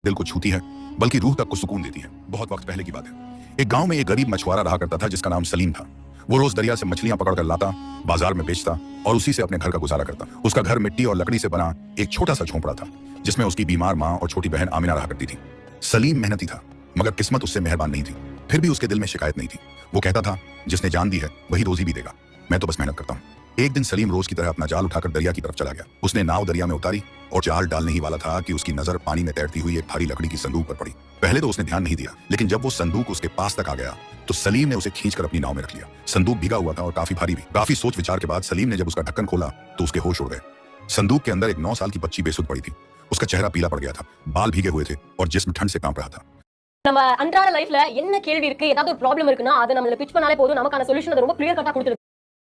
दिल को छूती है, बल्कि रूह तक को सुकून देती है। बहुत वक्त पहले की बात है। एक गांव में एक गरीब मछुआरा रहा करता था जिसका नाम सलीम था। वो रोज दरिया से मछलियां पकड़कर लाता, बाजार में बेचता और उसी से अपने घर का गुजारा करता। उसका घर मिट्टी और लकड़ी से बना एक छोटा सा झोंपड़ा था, जिसमें उसकी बीमार माँ और छोटी बहन आमिना रहा करती थी। सलीम मेहनती था, मगर किस्मत उससे मेहरबान नहीं थी। फिर भी उसके दिल में शिकायत नहीं थी। वो कहता था, जिसने जान दी है वही रोजी भी देगा, मैं तो बस मेहनत करता हूँ। एक दिन सलीम रोज की तरह अपना जाल उठाकर दरिया की तरफ चला गया। उसने नाव दरिया में उतारी और जाल डालने ही वाला था कि उसकी नजर पानी में तैरती हुई एक भारी लकड़ी की संदूक पर पड़ी। पहले तो उसने ध्यान नहीं दिया, लेकिन जब वो संदूक उसके पास तक आ गया तो सलीम ने उसे खींचकर अपनी नाव में रख लिया। संदूक भीगा हुआ था और काफी भारी भी। काफी सोच विचार के बाद सलीम ने जब उसका ढक्कन खोला तो उसके होश उड़ गए। संदूक के अंदर एक 9 साल की बच्ची बेसुध पड़ी थी। उसका चेहरा पीला पड़ गया था, बाल भीगे हुए थे और जिस्म ठंड से कांप रहा था। நம்ம அன்றாட லைஃப்ல என்ன கேள்வி இருக்கு, ஏதாவது ஒரு ப்ராப்ளம் இருக்குன்னா அதை நம்மள பிட்ச் பண்ணாலே போதும், நமக்கான சொல்யூஷன் அது ரொம்ப கிளியர் கட்டா கொடுத்துருது.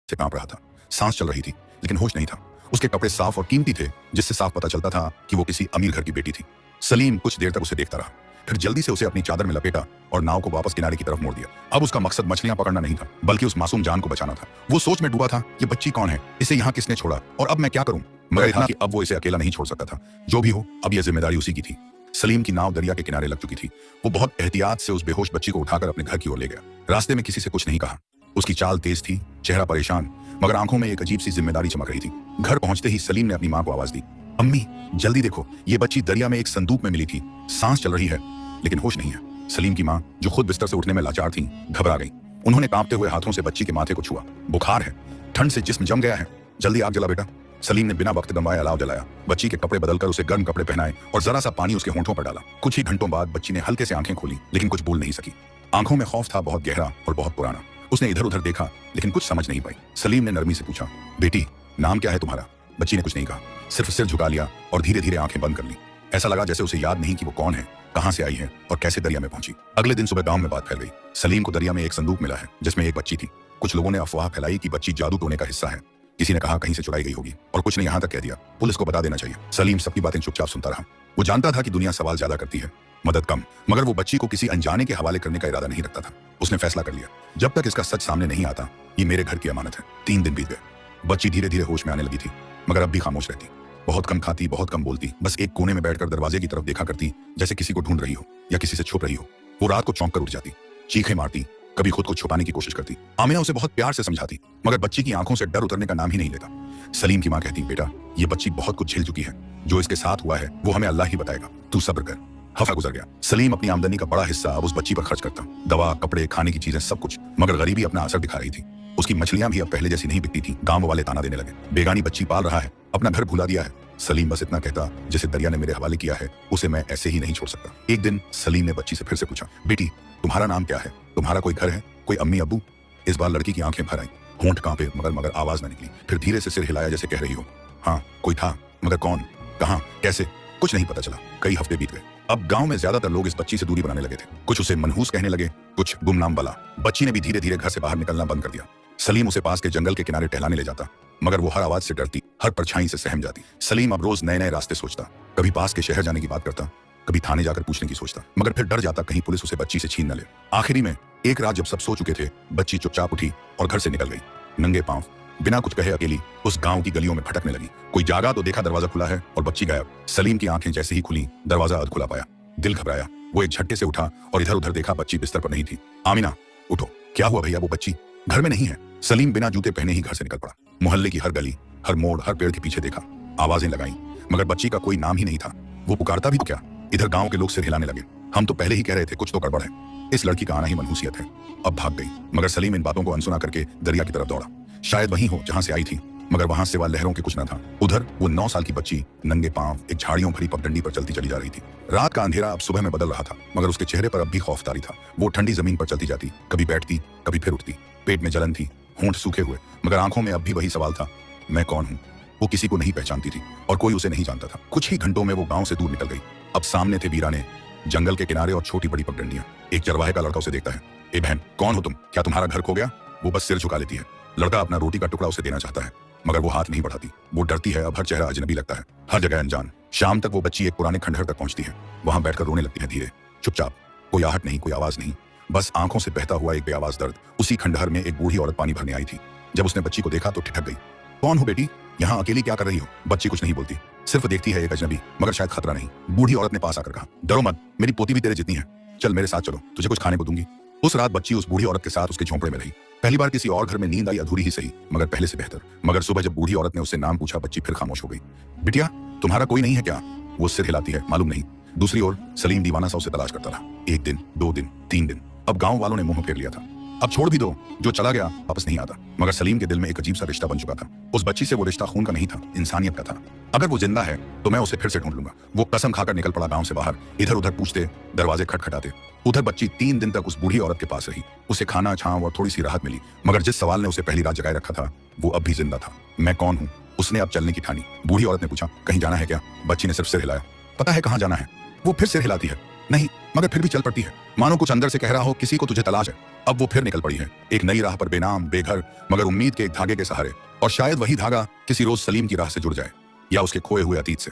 से कांप रहा था, सांस चल रही थी, लेकिन होश नहीं था। उसके कपड़े साफ और कीमती थे, जिससे साफ पता चलता था कि वो किसी अमीर घर की बेटी थी। सलीम कुछ देर तक उसे देखता रहा, फिर जल्दी से उसे अपनी चादर में लपेटा और नाव को वापस किनारे की तरफ मोड़ दिया। अब उसका मकसद मछलियां पकड़ना नहीं था, बल्कि उस मासूम जान को बचाना था। वो सोच में डूबा था, ये बच्ची कौन है, इसे यहाँ किसने छोड़ा और अब मैं क्या करूं। मगर इतना कि अब वो इसे अकेला नहीं छोड़ सकता था। जो भी हो, अब यह जिम्मेदारी उसी की थी। सलीम की नाव दरिया के किनारे लग चुकी थी। वो बहुत एहतियात से उस बेहोश बच्ची को उठाकर अपने घर की ओर ले गया। रास्ते में किसी से कुछ नहीं कहा। उसकी चाल तेज थी, चेहरा परेशान, मगर आंखों में एक अजीब सी जिम्मेदारी चमक रही थी। घर पहुंचते ही सलीम ने अपनी मां को आवाज दी, अम्मी जल्दी देखो, ये बच्ची दरिया में एक संदूक में मिली थी। सांस चल रही है, लेकिन होश नहीं है। सलीम की मां, जो खुद बिस्तर से उठने में लाचार थी, घबरा गई। उन्होंने कांपते हुए हाथों से बच्ची के माथे को छुआ। बुखार है, ठंड से जिस्म जम गया है, जल्दी आग जला बेटा। सलीम ने बिना वक्त गंवाए अलाव जलाया, बच्ची के कपड़े बदलकर उसे गर्म कपड़े पहनाए और जरा सा पानी उसके होंठों पर डाला। कुछ ही घंटों बाद बच्ची ने हल्के से आंखें खोली, लेकिन कुछ बोल नहीं सकी। आंखों में खौफ था, बहुत गहरा और बहुत पुराना। उसने इधर उधर देखा, लेकिन कुछ समझ नहीं पाई। सलीम ने नरमी से पूछा, बेटी नाम क्या है तुम्हारा। बच्ची ने कुछ नहीं कहा, सिर्फ सिर झुका लिया और धीरे धीरे आंखें बंद कर ली। ऐसा लगा जैसे उसे याद नहीं कि वो कौन है, कहां से आई है और कैसे दरिया में पहुंची। अगले दिन सुबह गांव में बात फैल गई, सलीम को दरिया में एक संदूक मिला है जिसमें एक बच्ची थी। कुछ लोगों ने अफवाह फैलाई कि बच्ची जादू टोने का हिस्सा है। किसी ने कहा कहीं से चुराई गई होगी और कुछ ने यहां तक कह दिया पुलिस को बता देना चाहिए। सलीम सबकी बातें चुपचाप सुनता रहा। वो जानता था कि दुनिया सवाल ज्यादा करती है, मदद कम। मगर वो बच्ची को किसी अनजाने के हवाले करने का इरादा नहीं रखता था। उसने फैसला कर लिया, जब तक इसका सच सामने नहीं आता, ये मेरे घर की अमानत है। 3 दिन बीत गए। बच्ची धीरे धीरे होश में आने लगी थी, मगर अब भी खामोश रहती। बहुत कम खाती, बहुत कम बोलती, बस एक कोने में बैठकर दरवाजे की तरफ देखा करती, जैसे किसी को ढूंढ रही हो या किसी से छुप रही हो। वो रात को चौंक कर उठ जाती, चीखें मारती, कभी खुद को छुपाने की कोशिश करती। आमिना उसे बहुत प्यार से समझाती, मगर बच्ची की आंखों से डर उतरने का नाम ही नहीं लेता। सलीम की मां कहती, बेटा ये बच्ची बहुत कुछ झेल चुकी है, जो इसके साथ हुआ है वो हमें अल्लाह ही बताएगा, तू सब्र कर। हफ्ता गुजर गया। सलीम अपनी आमदनी का बड़ा हिस्सा अब उस बच्ची पर खर्च करता, दवा, कपड़े, खाने की चीजें, सब कुछ। मगर गरीबी अपना असर दिखा रही थी। उसकी मछलियां भी अब पहले जैसी नहीं बिकती थी। गांव वाले ताना देने लगे, बेगानी बच्ची पाल रहा है, अपना घर भुला दिया है। सलीम बस इतना कहता, जिसे दरिया ने मेरे हवाले किया है उसे मैं ऐसे ही नहीं छोड़ सकता। एक दिन सलीम ने बच्ची से फिर से पूछा, बेटी तुम्हारा नाम क्या है, तुम्हारा कोई घर है, कोई अम्मी अब्बू। इस बार लड़की की आंखें भर आई, होंठ कांपे, मगर आवाज न निकली। फिर धीरे से सिर हिलाया जैसे कह रही हो, हाँ कोई था, मगर कौन, कहाँ, कैसे, कुछ नहीं पता चला। कई हफ्ते बीत गए। अब गांव में ज्यादातर लोग इस बच्ची से दूरी बनाने लगे थे। कुछ उसे मनहूस कहने लगे, कुछ गुमनाम बला। बच्ची ने भी धीरे धीरे घर से बाहर निकलना बंद कर दिया। सलीम उसे पास के जंगल के किनारे टहलाने ले जाता, मगर वो हर आवाज से डरती, हर परछाई से सहम जाती। सलीम अब रोज नए नए रास्ते सोचता, कभी पास के शहर जाने की बात करता, कभी थाने जाकर पूछने की सोचता, मगर फिर डर जाता कहीं पुलिस उसे बच्ची से छीन न ले। आखिरी में एक रात जब सब सो चुके थे, बच्ची चुपचाप उठी और घर से निकल गई, नंगे पांव, बिना कुछ कहे अकेली उस गांव की गलियों में भटकने लगी। कोई जागा तो देखा दरवाजा खुला है और बच्ची गायब। सलीम की आंखें जैसे ही खुली, दरवाजा अध खुला पाया। दिल घबराया, वो एक झटके से उठा और इधर उधर देखा, बच्ची बिस्तर पर नहीं थी। आमिना उठो, क्या हुआ भैया, वो बच्ची घर में नहीं है। सलीम बिना जूते पहने ही घर से निकल पड़ा। मोहल्ले की हर गली, हर मोड़, हर पेड़ के पीछे देखा, आवाजें लगाई, मगर बच्ची का कोई नाम ही नहीं था। वो पुकारता भी तो क्या। इधर गांव के लोग सिर हिलाने लगे, हम तो पहले ही कह रहे थे कुछ तो गड़बड़ है, इस लड़की का आना ही मनहूसियत है। अब भाग गई, मगर सलीम इन बातों को अनसुना करके दरिया की तरफ दौड़ा। शायद वही हो जहां से आई थी, मगर वहां सिवा लहरों के कुछ न था। उधर वो 9 साल की बच्ची नंगे पांव एक झाड़ियों भरी पगडंडी पर चलती चली जा रही थी। रात का अंधेरा अब सुबह में बदल रहा था, मगर उसके चेहरे पर अब भी खौफतारी था। वो ठंडी जमीन पर चलती जाती, कभी बैठती, कभी फिर उठती। पेट में जलन थी, होंठ सूखे हुए, मगर आंखों में अब भी वही सवाल था, मैं कौन हूँ। वो किसी को नहीं पहचानती थी और कोई उसे नहीं जानता था। कुछ ही घंटों में वो गांव से दूर निकल गई। अब सामने थे वीराने, जंगल के किनारे और छोटी बड़ी पगडंडियां। एक चरवाहे का लड़का उसे देखता है, ए बहन कौन हो तुम, क्या तुम्हारा घर खो गया। वो बस सिर झुका लेती है। लड़का अपना रोटी का टुकड़ा उसे देना चाहता है, मगर वो हाथ नहीं बढ़ाती। वो डरती है, अब हर चेहरा अजनबी लगता है, हर जगह अनजान। शाम तक वो बच्ची एक पुराने खंडहर तक पहुंचती है। वहां बैठकर रोने लगती है, धीरे, चुपचाप, कोई आहट नहीं, कोई आवाज नहीं, बस आंखों से बहता हुआ एक बेआवाज दर्द। उसी खंडहर में एक बूढ़ी औरत पानी भरने आई थी। जब उसने बच्ची को देखा तो ठिठक गई, कौन हो बेटी, यहाँ अकेली क्या कर रही हो? बच्ची कुछ नहीं बोलती, सिर्फ देखती है एक अजनबी, मगर शायद खतरा नहीं। बूढ़ी औरत ने पास आकर कहा, डरो मत, मेरी पोती भी तेरे जितनी है, चल मेरे साथ चलो, तुझे कुछ खाने को दूंगी। उस रात बच्ची उस बूढ़ी औरत के साथ उसके झोंपड़े में रही। पहली बार किसी और घर में नींद आई, अधूरी ही सही मगर पहले से बेहतर। मगर सुबह जब बूढ़ी औरत ने उससे नाम पूछा, बच्ची फिर खामोश हो गई। बिटिया, तुम्हारा कोई नहीं है क्या? वो सिर हिलाती है, मालूम नहीं। दूसरी ओर सलीम दीवाना सा उसे तलाश करता रहा। 1 दिन, 2 दिन, 3 दिन, अब गांव वालों ने मुंह फेर लिया था। अब छोड़ भी दो, जो चला गया वापस नहीं आता। मगर सलीम के दिल में एक अजीब सा रिश्ता बन चुका था। उस बच्ची से वो रिश्ता खून का नहीं था, इंसानियत का था। अगर वो जिंदा है तो मैं उसे फिर से ढूंढ लूंगा। वो कसम खाकर निकल पड़ा गांव से बाहर। इधर उधर पूछते, दरवाजे खटखटाते। उधर बच्ची 3 दिन तक उस बूढ़ी औरत के पास रही। उसे खाना, छांव और थोड़ी सी राहत मिली। मगर जिस सवाल ने उसे पहली रात जगाए रखा था, वो अब भी जिंदा था। मैं कौन हूँ? उसने अब चलने की ठानी। बूढ़ी औरत ने पूछा, कहीं जाना है क्या? बच्ची ने सिर्फ सिर हिलाया। पता है कहाँ जाना है? वो फिर सिर हिलाती है। नहीं, मगर फिर भी चल पड़ती है, मानो कुछ अंदर से कह रहा हो, किसी को तुझे तलाश है। अब वो फिर निकल पड़ी है, एक नई राह पर, बेनाम, बेघर, मगर उम्मीद के एक धागे के सहारे। और शायद वही धागा किसी रोज सलीम की राह से जुड़ जाए, या उसके खोए हुए अतीत से।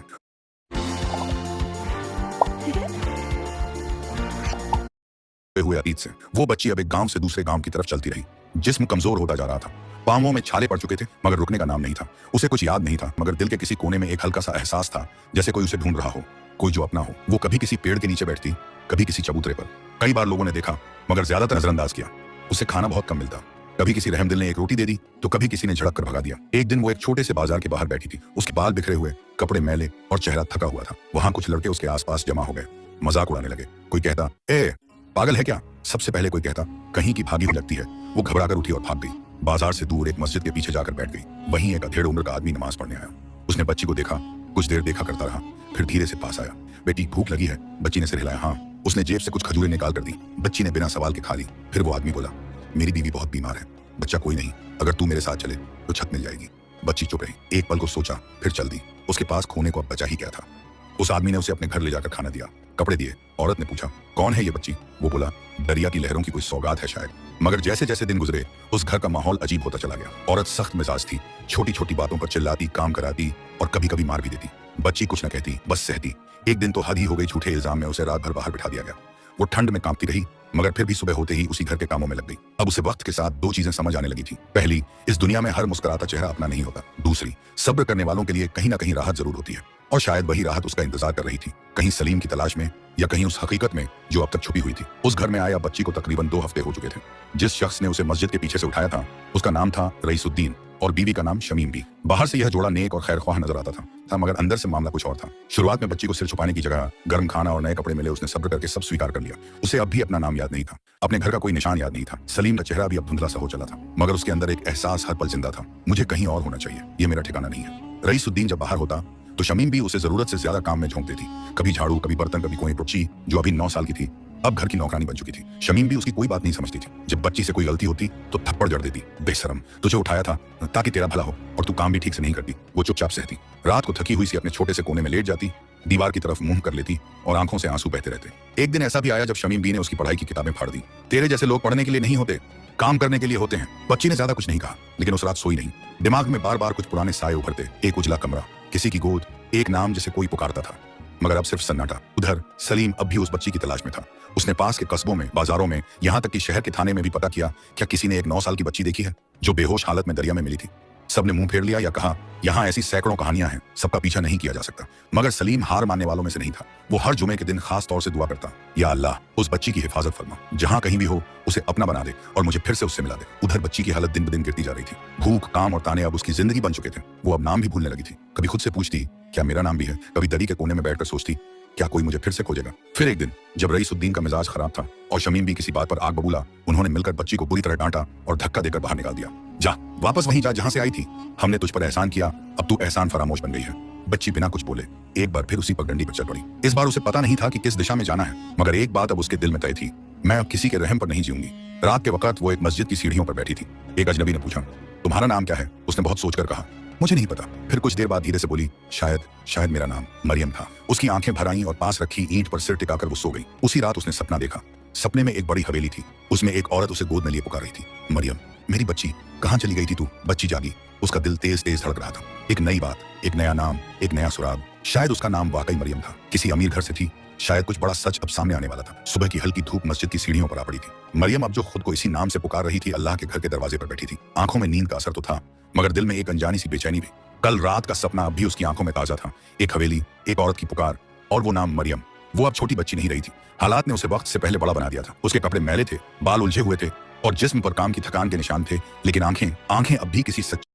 वो बच्ची अब एक गांव से दूसरे गांव की तरफ चलती रही। जिस्म कमजोर होता जा रहा था, पांवों में छाले पड़ चुके थे, मगर रुकने का नाम नहीं था। उसे कुछ याद नहीं था, मगर दिल के किसी कोने में एक हल्का सा एहसास था, जैसे कोई उसे ढूंढ रहा हो, कोई जो अपना हो। वो कभी किसी पेड़ के नीचे बैठती, कभी किसी चबूतरे पर। कई बार लोगों ने देखा, मगर ज्यादातर नजरअंदाज किया। उसे खाना बहुत कम मिलता। कभी किसी रहमदिल ने एक रोटी दे दी, तो कभी किसी ने झड़क कर भगा दिया। एक दिन वो एक छोटे से बाजार के बाहर बैठी थी। उसके बाल बिखरे हुए, कपड़े मैले और चेहरा थका हुआ था। वहां कुछ लड़के उसके आसपास जमा हो गए, मजाक उड़ाने लगे। कोई कहता, ए पागल है क्या? सबसे पहले कोई कहता, कहीं की भागी हुई लगती है। वो घबरा कर उठी और भाग गई। बाजार से दूर एक मस्जिद के पीछे जाकर बैठ गई। वहीं एक अधेड़ उम्र का आदमी नमाज पढ़ने आया। उसने बच्ची को देखा, कुछ देर देखा करता रहा, फिर धीरे से पास आया। बेटी, भूख लगी है? बच्ची ने सिर हिलाया। हाँ। उसने जेब से कुछ खजूरें निकाल कर दी। बच्ची ने बिना सवाल के खा ली। फिर वो आदमी बोला, मेरी बीवी बहुत बीमार है। बच्चा, कोई नहीं, अगर तू मेरे साथ चले तो छत मिल जाएगी। बच्ची चुप रही, एक पल को सोचा, फिर चल दी। उसके पास खोने को अब बचा ही क्या था। उस आदमी ने उसे अपने घर ले जाकर खाना दिया, कपड़े दिए। औरत ने पूछा, कौन है ये बच्ची? वो बोला, दरिया की लहरों की कोई सौगात है शायद। मगर जैसे जैसे दिन गुजरे, उस घर का माहौल अजीब होता चला गया। औरत सख्त मिजाज थी, छोटी छोटी बातों पर चिल्लाती, काम कराती और कभी कभी मार भी देती। बच्ची कुछ न कहती, बस सहती। एक दिन तो हद ही हो गई, झूठे इल्जाम में उसे रात भर बाहर बिठा दिया गया। वो ठंड में कांपती रही, मगर फिर भी सुबह होते ही उसी घर के कामों में लग गई। अब उसे वक्त के साथ 2 चीजें समझ आने लगी थी। पहली, इस दुनिया में हर मुस्कुराता चेहरा अपना नहीं होता। दूसरी, सब्र करने वालों के लिए कहीं ना कहीं राहत जरूर होती है, और शायद वही राहत उसका इंतजार कर रही थी, कहीं सलीम की तलाश में, या कहीं उस हकीकत में जो अब तक छुपी हुई थी। उस घर में आया बच्ची को तकरीबन 2 हफ्ते हो चुके थे। जिस शख्स ने उसे मस्जिद के पीछे से उठाया था, उसका नाम था रईसुद्दीन और बीवी का नाम शमीम भी। बाहर से यह जोड़ा नेक और खैरख्वाह नजर आता था, मगर अंदर से मामला कुछ और था। शुरुआत में बच्ची को सिर छुपाने की जगह गर्म खाना और नए कपड़े मिले। उसने सब्र करके सब स्वीकार कर लिया। उसे अब भी अपना नाम याद नहीं था, अपने घर का कोई निशान याद नहीं था। सलीम का चेहरा भी अब धुंधला सा हो चला था, मगर उसके अंदर एक एहसास हर पल जिंदा था, मुझे कहीं और होना चाहिए, ये मेरा ठिकाना नहीं है। रईसुद्दीन जब बाहर होता तो शमीम भी उसे जरूरत से ज्यादा काम में झोंकती थी। कभी झाड़ू, कभी बर्तन, कभी कोई टुच्ची, जो अभी 9 साल की थी, अब घर की नौकरानी बन चुकी थी। शमीम भी उसकी कोई बात नहीं समझती थी। जब बच्ची से कोई गलती होती तो थप्पड़ जड़ देती, बेशरम, तुझे उठाया था ताकि तेरा भला हो, और तू काम भी ठीक से नहीं करती। वो चुपचाप सहती। रात को थकी हुई सी अपने छोटे से कोने में लेट जाती, दीवार की तरफ मुंह कर लेती और आंखों से आंसू बहते रहते। एक दिन ऐसा भी आया जब शमीम बी ने उसकी पढ़ाई की किताबें फाड़ दी। तेरे जैसे लोग पढ़ने के लिए नहीं होते, काम करने के लिए होते हैं। बच्ची ने ज्यादा कुछ नहीं कहा, लेकिन उस रात सोई नहीं। दिमाग में बार बार कुछ पुराने साए उभरते, एक उजला कमरा, किसी की गोद, एक नाम जिसे कोई पुकारता था, मगर अब सिर्फ सन्नाटा। उधर सलीम अब भी उस बच्ची की तलाश में था। उसने पास के कस्बों में, बाजारों में, यहाँ तक कि शहर के थाने में भी पता किया, क्या किसी ने एक 9 साल की बच्ची देखी है जो बेहोश हालत में दरिया में मिली थी। सबने मुंह फेर लिया या कहा, यहाँ ऐसी सैकड़ों कहानियां हैं, सबका पीछा नहीं किया जा सकता। मगर सलीम हार मानने वालों में से नहीं था। वो हर जुमे के दिन खास तौर से दुआ करता, या अल्लाह, उस बच्ची की हिफाजत फरमा, जहां कहीं भी हो उसे अपना बना दे और मुझे फिर से उससे मिला दे। उधर बच्ची की हालत दिन ब दिन गिरती जा रही थी। भूख, काम और ताने अब उसकी जिंदगी बन चुके थे। वो अब नाम भी भूलने लगी थी। कभी खुद से पूछती, क्या मेरा नाम भी है? कभी दरी के कोने में बैठकर सोचती, क्या कोई मुझे फिर से खोजेगा? फिर एक दिन जब रईसुद्दीन का मिजाज खराब था और शमीम भी किसी बात पर आग बबूला, उन्होंने मिलकर बच्ची को बुरी तरह डांटा और धक्का देकर बाहर निकाल दिया। जा, वापस वहीं जा जहां से आई थी। हमने तुझ पर एहसान किया, अब तू एहसान फरामोश बन गई है। बच्ची बिना कुछ बोले एक बार फिर उसी पगडंडी पर चल पड़ी। इस बार उसे पता नहीं था कि किस दिशा में जाना है, मगर एक बात अब उसके दिल में तय थी, मैं अब किसी के रहम पर नहीं जीऊंगी। रात के वक्त वो एक मस्जिद की सीढ़ियों पर बैठी थी। एक अजनबी ने पूछा, तुम्हारा नाम क्या है? उसने बहुत सोचकर कहा, मुझे नहीं पता। फिर कुछ देर बाद धीरे से बोली, शायद मेरा नाम मरियम था। उसकी आंखें भर आईं और पास रखी ईंट पर सिर टिकाकर वो सो गई। उसी रात उसने सपना देखा। सपने में एक बड़ी हवेली थी, उसमें एक औरत उसे गोद में लिए पुकार रही थी, मरियम, मेरी बच्ची, कहाँ चली गई थी तू? बच्ची जागी, उसका दिल तेज तेज धड़क रहा था। एक नई बात, एक नया नाम, एक नया सुराग। शायद उसका नाम वाकई मरियम था, किसी अमीर घर से थी। शायद कुछ बड़ा सच अब सामने आने वाला था। सुबह की हल्की धूप मस्जिद की सीढ़ियों पर आ पड़ी थी। मरियम अब जो खुद को इसी नाम से पुकार रही थी, अल्लाह के घर के दरवाजे पर बैठी थी। आंखों में नींद का असर तो था, मगर दिल में एक अनजानी सी बेचैनी भी। कल रात का सपना अब भी उसकी आंखों में ताजा था। एक हवेली, एक औरत की पुकार, और वो नाम मरियम। वो अब छोटी बच्ची नहीं रही थी। हालात ने उसे वक्त से पहले बड़ा बना दिया था। उसके कपड़े मैले थे, बाल उलझे हुए थे और जिस्म पर काम की थकान के निशान थे, लेकिन आंखें अब भी किसी सच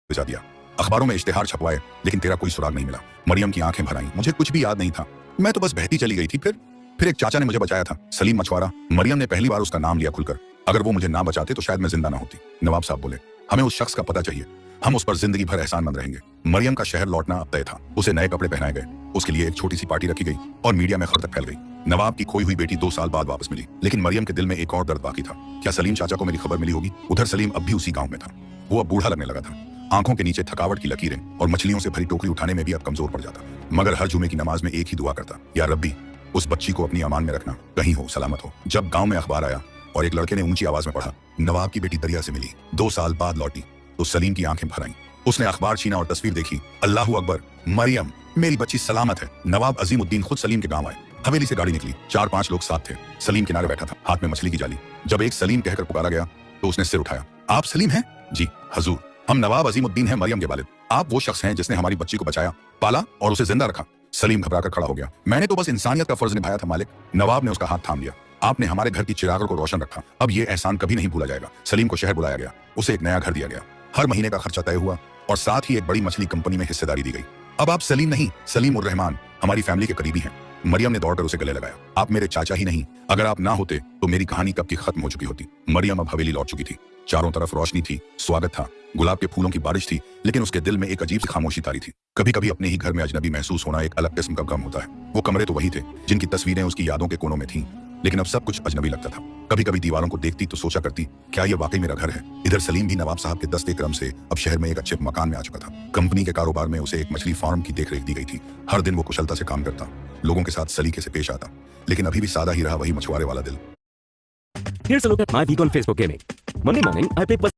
बुझा दिया। अखबारों में इश्तेहार छपवाए, लेकिन तेरा कोई सुराग नहीं मिला। मरियम की आंखें भर आईं। मुझे कुछ भी याद नहीं था, मैं तो बस बहती चली गई थी। फिर एक चाचा ने मुझे बचाया था, सलीम मछुआरा। मरियम ने पहली बार उसका नाम लिया खुलकर। अगर वो मुझे ना बचाते तो शायद मैं जिंदा ना होती। नवाब साहब बोले, हमें उस शख्स का पता चाहिए, हम उस पर जिंदगी भर एहसानमंद रहेंगे। मरियम का शहर लौटना अब तय था। उसे नए कपड़े पहनाए गए, उसके लिए एक छोटी सी पार्टी रखी गई और मीडिया में खबर तक फैल गई। नवाब की खोई हुई बेटी 2 साल बाद वापस मिली, लेकिन मरियम के दिल में एक और दर्द बाकी था। क्या सलीम चाचा को मेरी खबर मिली होगी? उधर सलीम अब भी उसी गांव में था। वो अब बूढ़ा लगने लगा था। आंखों के नीचे थकावट की लकीरें और मछलियों से भरी टोकरी उठाने में भी अब कमजोर पड़ जाता, मगर हर जुमे की नमाज में एक ही दुआ करता, या रब्बी उस बच्ची को अपनी अमान में रखना, कहीं हो सलामत हो। जब गांव में अखबार आया और एक लड़के ने ऊंची आवाज में पढ़ा, नवाब की बेटी दरिया से मिली, 2 साल बाद लौटी, तो सलीम की आंखें भर आईं। उसने अखबार छीना और तस्वीर देखी। अल्लाहू अकबर, मरियम, मेरी बच्ची सलामत है। नवाब अजीमुद्दीन खुद सलीम के गांव आए। हवेली से गाड़ी निकली, 4-5 लोग साथ थे। सलीम किनारे बैठा था, हाथ में मछली की जाली। जब एक सलीम कहकर पुकारा गया तो उसने सिर उठाया। आप सलीम हैं? जी हजूर, हम नवाब अजीमुद्दीन हैं, मरियम के वालिद। आप वो शख्स हैं जिसने हमारी बच्ची को बचाया, पाला और उसे जिंदा रखा। सलीम घबराकर खड़ा हो गया। मैंने तो बस इंसानियत का फर्ज निभाया था मालिक। नवाब ने उसका हाथ थाम लिया। आपने हमारे घर की चिरागों को रोशन रखा, अब ये एहसान कभी नहीं भूला जाएगा। सलीम को शहर बुलाया गया, उसे एक नया घर दिया गया, हर महीने का खर्चा तय हुआ और साथ ही एक बड़ी मछली कंपनी में हिस्सेदारी दी गई। अब आप सलीम नहीं, सलीम उर रहमान हमारी फैमिली के करीबी हैं। मरियम ने दौड़कर उसे गले लगाया। आप मेरे चाचा ही नहीं, अगर आप ना होते तो मेरी कहानी कब की खत्म हो चुकी होती। मरियम अब हवेली लौट चुकी थी। चारों तरफ रोशनी थी, स्वागत था, गुलाब के फूलों की बारिश थी, लेकिन उसके दिल में एक अजीब सी खामोशी तारी थी। कभी कभी अपने ही घर में अजनबी महसूस होना एक अलग किस्म का गम होता है। वो कमरे तो वही थे जिनकी तस्वीरें उसकी यादों के कोनों में थीं, लेकिन अब सब कुछ अजनबी लगता था। कभी कभी दीवारों को देखती तो सोचा करती, क्या ये वाकई मेरा घर है? इधर सलीम भी नवाब साहब के दस्ते क्रम से अब शहर में एक अच्छे मकान में आ चुका था। कंपनी के कारोबार में उसे एक मछली फार्म की देखरेख दी गई थी। हर दिन वो कुशलता से काम करता, लोगों के साथ सलीके से पेश आता, लेकिन अभी भी सादा ही रहा वही मछुआरे वाला दिल। Here's a look at my week on Facebook gaming. Monday morning, I play